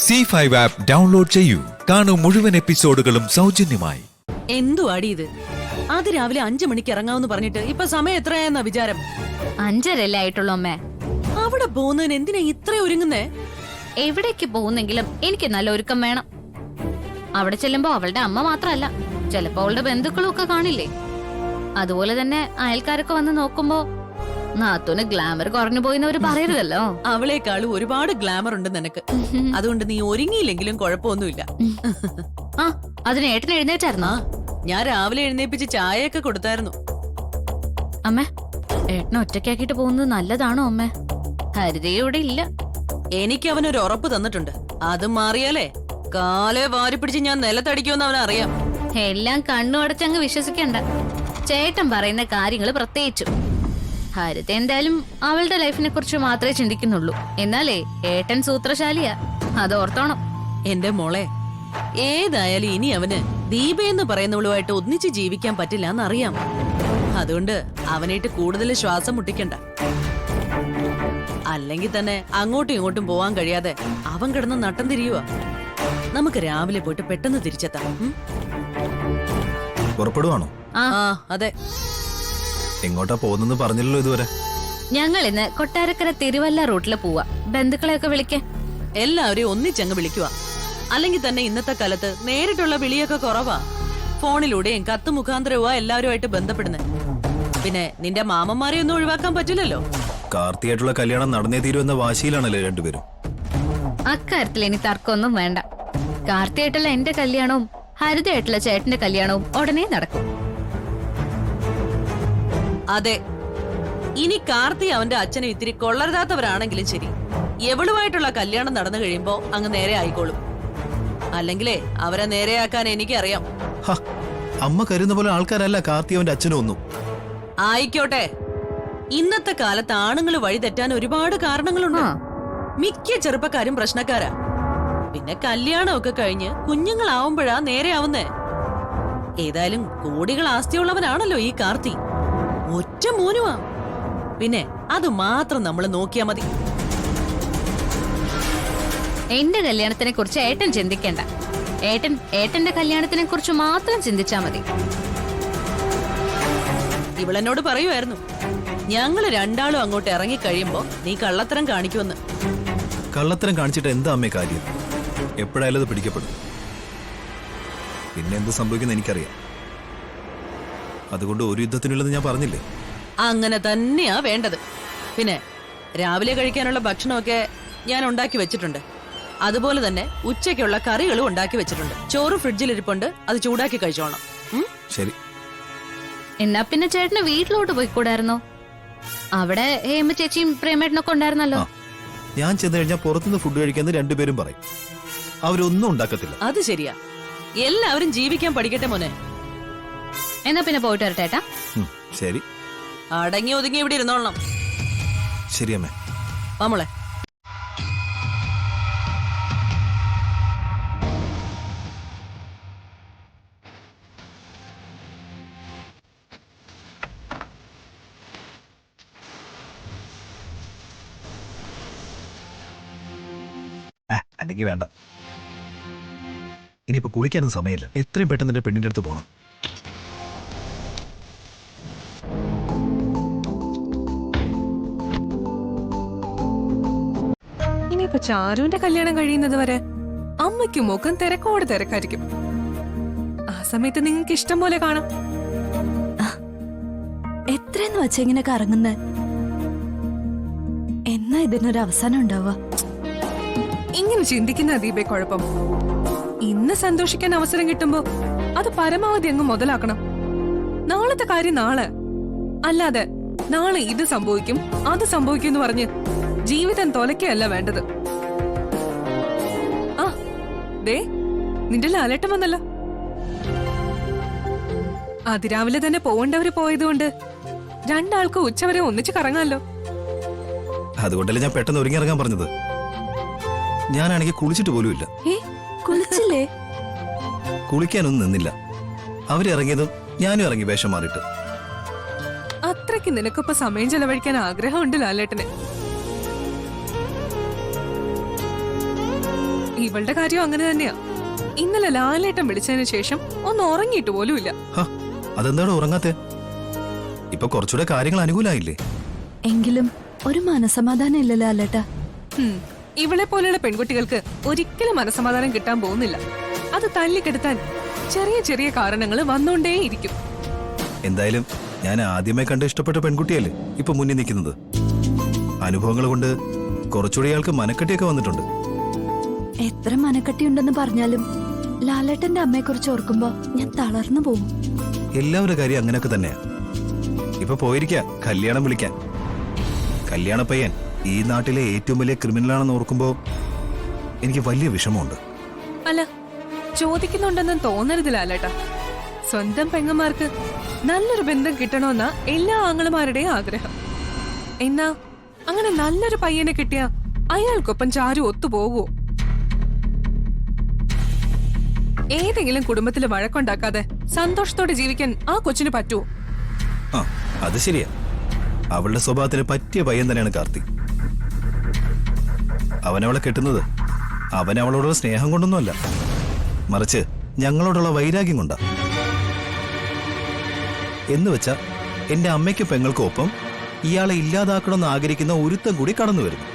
C5 app download ചെയ്യൂ. കാണൂ മുഴുവൻ എപ്പിസോഡുകളും സൗജന്യമായി. എന്തുവാടി ഇത്? ആദ്യ രാവിലെ 5 മണിക്ക് ഇറങ്ങാമെന്ന് പറഞ്ഞിട്ട് ഇപ്പൊ സമയം എത്രയായെന്നാ വിചാരം? 5:30 ആയിട്ടുള്ളൂ അമ്മേ. അവിടെ പോകുന്നതിന് എന്തിനാ ഇത്ര ഒരുങ്ങുന്നേ? എവിടേക്ക് പോകുന്നെങ്കിലും എനിക്ക് നല്ല ഒരുക്കം വേണം. അവിടെ ചെല്ലുമ്പോ അവളുടെ അമ്മ മാത്രല്ല, ചിലപ്പോ അവളുടെ ബന്ധുക്കളും ഒക്കെ കാണില്ലേ. അതുപോലെ തന്നെ അയൽക്കാരൊക്കെ വന്ന് നോക്കുമ്പോ നാത്തൂന് ഗ്ലാമർ കുറഞ്ഞു പോയിന്നവര് പറയരുതല്ലോ. അവളെക്കാളും ഒരുപാട് ഗ്ലാമർ ഉണ്ട് നിനക്ക്. അതുകൊണ്ട് നീ ഒരുങ്ങിയില്ലെങ്കിലും കുഴപ്പമൊന്നുമില്ല. ആ, അതിന് ഏട്ടൻ എഴുന്നേറ്റായിരുന്നോ? ഞാൻ രാവിലെ എഴുന്നേപ്പിച്ച് ചായയൊക്കെ കൊടുത്തായിരുന്നു. അമ്മേ, ഏട്ടനെ ഒറ്റയ്ക്കാക്കിട്ട് പോകുന്നത് നല്ലതാണോ അമ്മേ? ഹരിതയെ ഇവിടെ ഇല്ല. എനിക്ക് അവനൊരു ഉറപ്പ് തന്നിട്ടുണ്ട്. അത് മാറിയാലേ കാലെ വാരി പിടിച്ച് ഞാൻ നിലത്തടിക്കുമെന്ന് അവനറിയാം. എല്ലാം കണ്ണു അടച്ചങ്ങ് വിശ്വസിക്കണ്ട. ചേട്ടൻ പറയുന്ന കാര്യങ്ങൾ പ്രത്യേകിച്ചു. ഹരിത എന്തായാലും അവളുടെ ലൈഫിനെ കുറിച്ച് മാത്രമേ ചിന്തിക്കുന്നുള്ളൂ. എന്നാലേ ഏട്ടൻ സൂത്രശാലിയാ, അത് ഓർത്തോണം. എന്റെ മോളെ, ഏതായാലും ഇനി അവന് ദീപ എന്ന് പറയുന്നവളുമായിട്ട് ഒന്നിച്ച് ജീവിക്കാൻ പറ്റില്ല എന്നറിയാം. അതുകൊണ്ട് അവനായിട്ട് കൂടുതൽ ശ്വാസം മുട്ടിക്കണ്ട. അല്ലെങ്കിൽ തന്നെ അങ്ങോട്ടും ഇങ്ങോട്ടും പോവാൻ കഴിയാതെ അവൻ കിടന്ന് നട്ടം തിരിയുവാ. നമുക്ക് രാവിലെ പോയിട്ട് പെട്ടെന്ന് തിരിച്ചെത്താം. പുറപ്പെടുവാണോ? ആ, അതെ. എങ്ങോട്ടാ പോകുന്നെന്ന് പറഞ്ഞില്ലല്ലോ ഇതുവരെ. ഞങ്ങൾ ഇന്ന് കൊട്ടാരക്കര തിരുവല്ല റൂട്ടിൽ പോവാ. ബന്ധുക്കളെയൊക്കെ വിളിക്കേ. എല്ലാവരെയും ഒന്നിച്ചങ്ങ് വിളിക്കുക. അല്ലെങ്കിൽ തന്നെ ഇന്നത്തെ കാലത്ത് നേരിട്ടുള്ള വിളിയൊക്കെ കുറവാ. ഫോണിലൂടെയും കത്ത് മുഖാന്തരവുമാ എല്ലാവരുമായിട്ട് ബന്ധപ്പെടുന്നത്. പിന്നെ നിന്റെ മാമന്മാരെ ഒന്നും ഒഴിവാക്കാൻ പറ്റില്ലല്ലോ. കാർത്തിയായിട്ടുള്ള കല്യാണം നടന്നേ തീരുമെന്ന വാശിയിലാണല്ലേ രണ്ടുപേരും. അക്കാര്യത്തിൽ ഇനി തർക്കമൊന്നും വേണ്ട. കാർത്തിയായിട്ടുള്ള എന്റെ കല്യാണവും ഹരിതയായിട്ടുള്ള ചേട്ടന്റെ കല്യാണവും ഉടനെ നടക്കും. അതെ, ഇനി കാർത്തി അവന്റെ അച്ഛനും ഇത്തിരി കൊള്ളരുതാത്തവരാണെങ്കിലും ശരി, എവളുമായിട്ടുള്ള കല്യാണം നടന്നു കഴിയുമ്പോ അങ്ങ് നേരെ ആയിക്കോളും. അല്ലെങ്കിലേ അവരെ നേരെയാക്കാൻ എനിക്കറിയാം. അമ്മ കരുതുന്ന പോലെ ആൾക്കാരല്ല കാർത്തി അവന്റെ അച്ഛനും ഒന്നും. ആയിക്കോട്ടെ, ഇന്നത്തെ കാലത്ത് ആണുങ്ങൾ വഴി തെറ്റാൻ ഒരുപാട് കാരണങ്ങളുണ്ട്. മിക്ക ചെറുപ്പക്കാരും പ്രശ്നക്കാരാ. പിന്നെ കല്യാണമൊക്കെ കഴിഞ്ഞ് കുഞ്ഞുങ്ങളാവുമ്പോഴാ നേരെയാവുന്നേ. ഏതായാലും കോടികൾ ആസ്തിയുള്ളവനാണല്ലോ ഈ കാർത്തി. ഒറ്റ മോനുവാ. പിന്നെ അത് മാത്രം നമ്മൾ നോക്കിയാ മതി. എന്റെ കല്യാണത്തിനെ കുറിച്ച് ഏട്ടൻ ചിന്തിക്കണ്ട. ഏട്ടന്റെ കല്യാണത്തിനെ കുറിച്ച് മാത്രം ചിന്തിച്ചാ മതി. ഇവളെന്നോട് പറയുമായിരുന്നു, ഞങ്ങള് രണ്ടാളും അങ്ങോട്ട് ഇറങ്ങി കഴിയുമ്പോ നീ കള്ളത്തരം കാണിക്കുമെന്ന്. കള്ളത്തരം കാണിച്ചിട്ട് എന്താ അമ്മേ കാര്യം? എപ്പോഴായാലും അത് പിടിക്കപ്പെടും. പിന്നെ എന്ത് സംഭവിക്കുന്ന എനിക്കറിയാം. അതുകൊണ്ട് ഒരു യുദ്ധത്തിനുള്ളത് ഞാൻ പറഞ്ഞില്ലേ. അങ്ങനെ തന്നെയാ വേണ്ടത്. പിന്നെ രാവിലെ കഴിക്കാനുള്ള ഭക്ഷണമൊക്കെ ഞാൻ ഉണ്ടാക്കി വെച്ചിട്ടുണ്ട്. അതുപോലെ തന്നെ ഉച്ചയ്ക്കുള്ള കറികളും ഉണ്ടാക്കി വെച്ചിട്ടുണ്ട്. ചോറ് ഫ്രിഡ്ജിലിരിപ്പുണ്ട്, അത് ചൂടാക്കി കഴിച്ചോണം. ശരി. എന്നാ പിന്നെ ചേട്ടന് വീട്ടിലോട്ട് പോയിക്കൂടായിരുന്നോ? അവിടെ ഹേമ ചേച്ചിയും പ്രേമേട്ടനൊക്കെ ഉണ്ടായിരുന്നല്ലോ. ഞാൻ ചെന്ന് കഴിഞ്ഞാൽ പുറത്തുനിന്ന് ഫുഡ് കഴിക്കാന്ന് രണ്ടുപേരും പറയും. അവരൊന്നും ഉണ്ടാക്കത്തില്ല. അത് ശരിയാ. എല്ലാവരും ജീവിക്കാൻ പഠിക്കട്ടെ മോനെ. എന്നാ പിന്നെ പോയിട്ട് വരട്ടേട്ടാ. ശരി. അടങ്ങി ഒതുങ്ങി ഇവിടെ ഇരുന്നോളണം. ശരി അമ്മേ. നമ്മളെ അല്ലെങ്കിൽ വേണ്ട. ഇനിയിപ്പോ കുളിക്കാനും സമയമില്ല. എത്രയും പെട്ടെന്ന് എന്റെ പെണ്ണിന്റെ അടുത്ത് പോകണം. ഇനിയിപ്പോ ചാരുവിന്റെ കല്യാണം കഴിയുന്നത് വരെ അമ്മയ്ക്കും മോക്കും തിരക്കോട് തിരക്കായിരിക്കും. ആ സമയത്ത് നിങ്ങൾക്ക് ഇഷ്ടം പോലെ കാണാം. എത്രയെന്ന് വെച്ച ഇങ്ങനെ കറങ്ങുന്ന എന്നാ ഇതിനൊരു അവസാനം ഉണ്ടാവുക? ഇങ്ങനെ ചിന്തിക്കുന്ന ദീപേ കുഴപ്പം. ഇന്ന് സന്തോഷിക്കാൻ അവസരം കിട്ടുമ്പോ അത് പരമാവധി അങ്ങ് മുതലാക്കണം. നാളത്തെ കാര്യം നാളെ. അല്ലാതെ നാളെ ഇത് സംഭവിക്കും അത് സംഭവിക്കും എന്ന് പറഞ്ഞ് ജീവിതം തൊലയ്ക്കല്ല വേണ്ടത്. ആ ദേ, നിന്റെ ലാലേട്ടൻ വന്നല്ലോ. അതിരാവിലെ തന്നെ പോവേണ്ടവര് പോയതുകൊണ്ട് രണ്ടാൾക്ക് ഉച്ചവരെ ഒന്നിച്ച് കറങ്ങാമല്ലോ. അതുകൊണ്ടല്ലേ ഞാൻ പെട്ടെന്ന് ഒരുങ്ങിയിറങ്ങാൻ പറഞ്ഞത്. ഞാനാണെങ്കിൽ കുളിച്ചിട്ട് പോലുമില്ല. കുളിച്ചില്ലേ? കുളിക്കാനൊന്നും നിന്നില്ല. അവരിറങ്ങിയതും ഞാനും ഇറങ്ങി വേഷം മാറിയിട്ട്. അത്രയ്ക്ക് നിനക്കിപ്പോ സമയം ചെലവഴിക്കാൻ ആഗ്രഹമുണ്ട് ലാലേട്ടന്. ഇവളുടെ കാര്യം അങ്ങനെ തന്നെയാ. ഇന്നലെ ലാലേട്ടൻ വിളിച്ചതിന് ശേഷം ഒന്ന് ഉറങ്ങിയിട്ട് പോലുമില്ല. ഹ, അതെന്താണോ ഉറങ്ങാത്തെ? ഇപ്പൊ കുറച്ചുകൂടെ കാര്യങ്ങൾ അനുകൂലമായില്ലേ? എങ്കിലും ഒരു മനസമാധാനം ഇല്ലല്ലോ അല്ലേട്ടാ. ഇവളെ പോലെയുള്ള പെൺകുട്ടികൾക്ക് ഒരിക്കലും മനസമാധാനം കിട്ടാൻ പോകുന്നില്ല. അത് തല്ലിക്കെടുത്താൻ ചെറിയ ചെറിയ കാരണങ്ങൾ വന്നോണ്ടേയിരിക്കും. എന്തായാലും ഞാൻ ആദ്യമേ കണ്ട് ഇഷ്ടപ്പെട്ട പെൺകുട്ടിയല്ലേ ഇപ്പൊ മുന്നിൽ നിൽക്കുന്നത്. അനുഭവങ്ങൾ കൊണ്ട് കുറച്ചുകൂടി അയാൾക്ക് മനക്കെട്ടിയൊക്കെ വന്നിട്ടുണ്ട്. എത്ര മനക്കട്ടിയുണ്ടെന്ന് പറഞ്ഞാലും ലാലേട്ടന്റെ അമ്മയെക്കുറിച്ച് ഓർക്കുമ്പോ ഞാൻ തളർന്നു പോകും. എല്ലാവരുടെ കാര്യം അങ്ങനെയൊക്കെ തന്നെയാ. ഇപ്പൊ പോയിരിക്കാ കല്യാണം വിളിക്കാൻ. കല്യാണ പയ്യൻ ഈ നാട്ടിലെ ഏറ്റവും വലിയ ക്രിമിനലാണെന്ന് ഓർക്കുമ്പോ എനിക്ക് വലിയ വിഷമമുണ്ട്. അല്ല, ചോദിക്കുന്നുണ്ടെന്നും തോന്നരുത് ലാലേട്ടാ. സ്വന്തം പെങ്ങന്മാർക്ക് നല്ലൊരു ബന്ധം കിട്ടണമെന്ന എല്ലാ ആങ്ങളുമാരുടെയും ആഗ്രഹം. എന്നാ അങ്ങനെ നല്ലൊരു പയ്യനെ കിട്ടിയ അയാൾക്കൊപ്പം ചാരു ഒത്തുപോകുമോ? ഏതെങ്കിലും കുടുംബത്തിൽ വഴക്കുണ്ടാക്കാതെ സന്തോഷത്തോടെ ജീവിക്കാൻ ആ കൊച്ചിന് പറ്റുമോ? ആ, അത് ശരിയാ. അവളുടെ സ്വഭാവത്തിന് പറ്റിയ പയ്യൻ തന്നെയാണ് കാർത്തി. അവനവളെ കെട്ടുന്നത് അവൻ അവളോടുള്ള സ്നേഹം കൊണ്ടൊന്നുമല്ല, മറിച്ച് ഞങ്ങളോടുള്ള വൈരാഗ്യം കൊണ്ടാ. എന്ന് വെച്ചാ എന്റെ അമ്മയ്ക്കും പെങ്ങൾക്കും ഒപ്പം ഇയാളെ ഇല്ലാതാക്കണമെന്ന് ആഗ്രഹിക്കുന്ന ഒരുത്തം കൂടി കടന്നു വരുന്നു.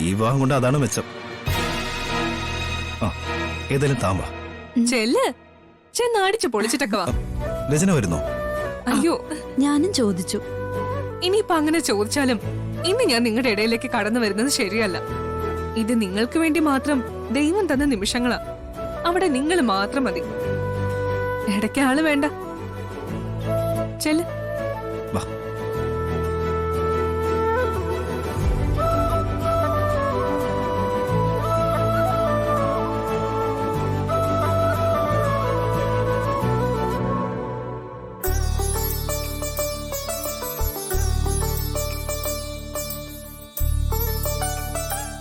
ഈ വിവാഹം കൊണ്ട് അതാണ് മെച്ചം. ആ, ഏതായാലും താമ്പാ ചെന്നടിച്ചു പൊളിച്ചിട്ടൊക്കെ വാ. രചന വരുന്നോ? അയ്യോ, ഞാനും ചോദിച്ചു. ഇനിയിപ്പൊ അങ്ങനെ ചോദിച്ചാലും ഇന്ന് ഞാൻ നിങ്ങളുടെ ഇടയിലേക്ക് കടന്നു വരുന്നത് ശരിയല്ല. ഇത് നിങ്ങൾക്ക് വേണ്ടി മാത്രം ദൈവം തന്ന നിമിഷങ്ങളാ. അവിടെ നിങ്ങൾ മാത്രം മതി. ഇടയ്ക്ക് ആള് വേണ്ട. ചെല്ല്. വാ.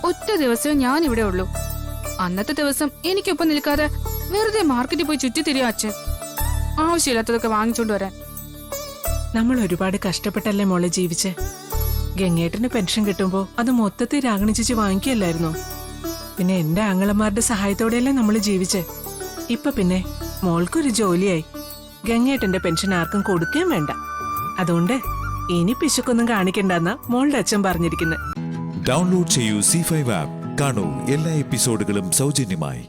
ഒറ്റ ദിവസവും ഞാൻ ഇവിടെ ഉള്ളൂ. അന്നത്തെ ദിവസം എനിക്കൊപ്പം നിൽക്കാതെ വെറുതെ മാർക്കറ്റിൽ പോയി ചുറ്റിത്തിരിയോ അച്ഛൻ? ആവശ്യമില്ലാത്തതൊക്കെ വാങ്ങിച്ചോണ്ട് വരാൻ. നമ്മൾ ഒരുപാട് കഷ്ടപ്പെട്ടല്ലേ മോളെ ജീവിച്ച്. ഗംഗേട്ടന് പെൻഷൻ കിട്ടുമ്പോ അത് മൊത്തത്തിൽ രാഗിണി ചേച്ചി വാങ്ങിക്കല്ലായിരുന്നോ? പിന്നെ എന്റെ ആങ്ങളമാരുടെ സഹായത്തോടെയല്ലേ നമ്മൾ ജീവിച്ചേ. ഇപ്പൊ പിന്നെ മോൾക്കൊരു ജോലിയായി. ഗംഗേട്ടന്റെ പെൻഷൻ ആർക്കും കൊടുക്കുകയും വേണ്ട. അതുകൊണ്ട് ഇനി പിശുക്കൊന്നും കാണിക്കണ്ടെന്നാ മോളുടെ അച്ഛൻ പറഞ്ഞിരിക്കുന്നത്. ഡൗൺലോഡ് ചെയ്യൂ C5 ആപ്പ്. കാണൂ എല്ലാ എപ്പിസോഡുകളും സൗജന്യമായി.